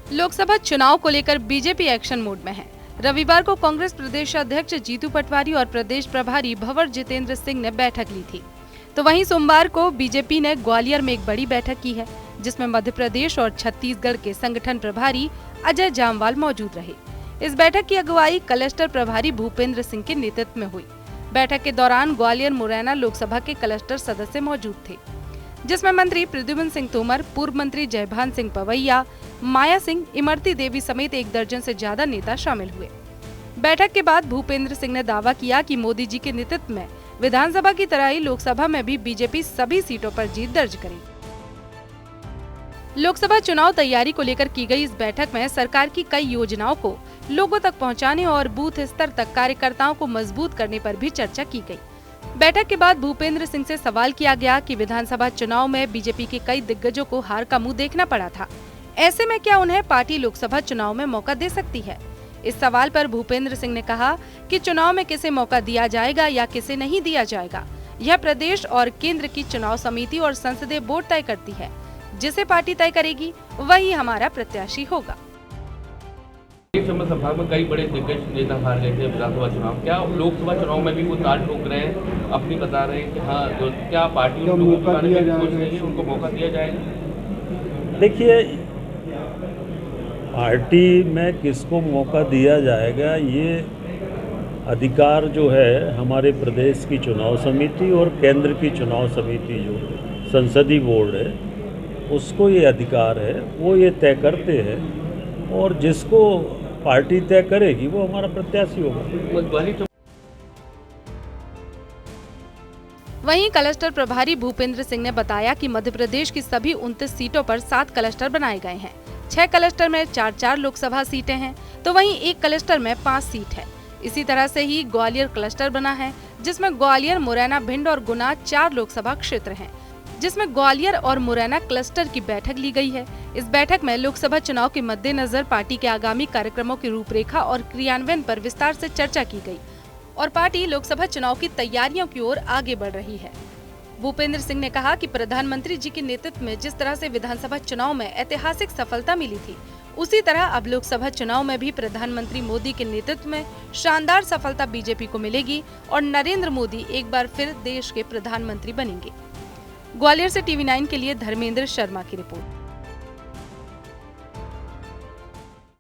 लोकसभा चुनाव को लेकर बीजेपी एक्शन मोड में है। रविवार को कांग्रेस प्रदेश अध्यक्ष जीतू पटवारी और प्रदेश प्रभारी भंवर जितेंद्र सिंह ने बैठक ली थी। तो वहीं सोमवार को बीजेपी ने ग्वालियर में एक बड़ी बैठक की है, जिसमें मध्य प्रदेश और छत्तीसगढ़ के संगठन प्रभारी अजय जामवाल मौजूद रहे। इस बैठक की अगुवाई क्लस्टर प्रभारी भूपेंद्र सिंह के नेतृत्व में हुई। बैठक के दौरान ग्वालियर मुरैना लोकसभा के क्लस्टर सदस्य मौजूद थे, जिसमें मंत्री प्रद्युम्न सिंह तोमर, पूर्व मंत्री जयभान सिंह पवैया, माया सिंह, इमरती देवी समेत 1 दर्जन से ज्यादा नेता शामिल हुए। बैठक के बाद भूपेंद्र सिंह ने दावा किया कि मोदी जी के नेतृत्व में विधानसभा की तरह ही लोकसभा में भी बीजेपी सभी सीटों पर जीत दर्ज करेगी। लोकसभा चुनाव तैयारी को लेकर की गई इस बैठक में सरकार की कई योजनाओं को लोगों तक पहुंचाने और बूथ स्तर तक कार्यकर्ताओं को मजबूत करने पर भी चर्चा की गई। बैठक के बाद भूपेंद्र सिंह से सवाल किया गया कि विधानसभा चुनाव में बीजेपी के कई दिग्गजों को हार का मुंह देखना पड़ा था, ऐसे में क्या उन्हें पार्टी लोकसभा चुनाव में मौका दे सकती है। इस सवाल पर भूपेंद्र सिंह ने कहा कि चुनाव में किसे मौका दिया जाएगा या किसे नहीं दिया जाएगा, यह प्रदेश और केंद्र की चुनाव समिति और संसदीय बोर्ड तय करती है। जिसे पार्टी तय करेगी वही हमारा प्रत्याशी होगा। सभा में कई बड़े दिग्गज नेता हार गए थे विधानसभा चुनाव, क्या लोकसभा चुनाव में भी वो ताल ठोक रहे हैं, अपनी बता रहे हैं कि हाँ क्या पार्टी उनको मौका दिया जाएगा? देखिए, पार्टी में किसको मौका दिया जाएगा ये अधिकार जो है हमारे प्रदेश की चुनाव समिति और केंद्र की चुनाव समिति जो संसदीय बोर्ड है उसको ये अधिकार है, वो ये तय करते हैं और जिसको पार्टी तय करेगी वो हमारा प्रत्याशी होगा। वहीं क्लस्टर प्रभारी भूपेंद्र सिंह ने बताया कि मध्य प्रदेश की सभी 29 सीटों पर 7 क्लस्टर बनाए गए हैं। 6 क्लस्टर में 4-4 लोकसभा सीटें हैं, तो वहीं 1 क्लस्टर में 5 सीट है। इसी तरह से ही ग्वालियर क्लस्टर बना है, जिसमें ग्वालियर, मुरैना, भिंड और गुना 4 लोकसभा क्षेत्र हैं, जिसमें ग्वालियर और मुरैना क्लस्टर की बैठक ली गई है। इस बैठक में लोकसभा चुनाव के मद्देनजर पार्टी के आगामी कार्यक्रमों की रूपरेखा और क्रियान्वयन पर विस्तार से चर्चा की गई और पार्टी लोकसभा चुनाव की तैयारियों की ओर आगे बढ़ रही है। भूपेंद्र सिंह ने कहा कि प्रधानमंत्री जी के नेतृत्व में जिस तरह से विधानसभा चुनाव में ऐतिहासिक सफलता मिली थी, उसी तरह अब लोकसभा चुनाव में भी प्रधानमंत्री मोदी के नेतृत्व में शानदार सफलता बीजेपी को मिलेगी और नरेंद्र मोदी एक बार फिर देश के प्रधानमंत्री बनेंगे। ग्वालियर से TV9 के लिए धर्मेंद्र शर्मा की रिपोर्ट।